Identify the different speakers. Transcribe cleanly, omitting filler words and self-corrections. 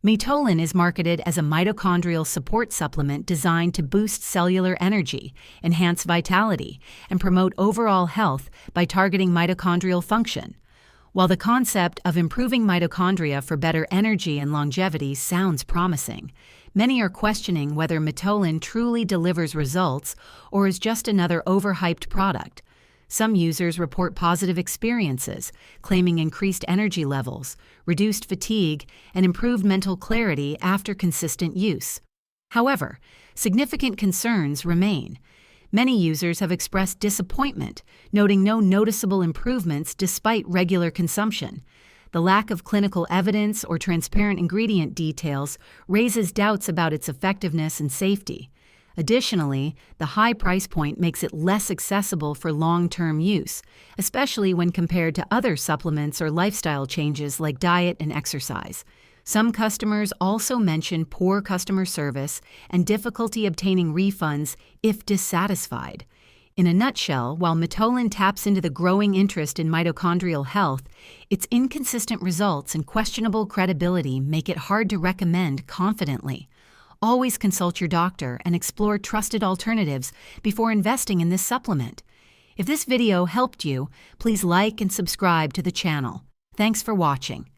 Speaker 1: Mitolyn is marketed as a mitochondrial support supplement designed to boost cellular energy, enhance vitality, and promote overall health by targeting mitochondrial function. While the concept of improving mitochondria for better energy and longevity sounds promising, many are questioning whether Mitolyn truly delivers results or is just another overhyped product. Some users report positive experiences, claiming increased energy levels, reduced fatigue, and improved mental clarity after consistent use. However, significant concerns remain. Many users have expressed disappointment, noting no noticeable improvements despite regular consumption. The lack of clinical evidence or transparent ingredient details raises doubts about its effectiveness and safety. Additionally, the high price point makes it less accessible for long-term use, especially when compared to other supplements or lifestyle changes like diet and exercise. Some customers also mention poor customer service and difficulty obtaining refunds if dissatisfied. In a nutshell, while Mitolyn taps into the growing interest in mitochondrial health, its inconsistent results and questionable credibility make it hard to recommend confidently. Always consult your doctor and explore trusted alternatives before investing in this supplement. If this video helped you, please like and subscribe to the channel. Thanks for watching.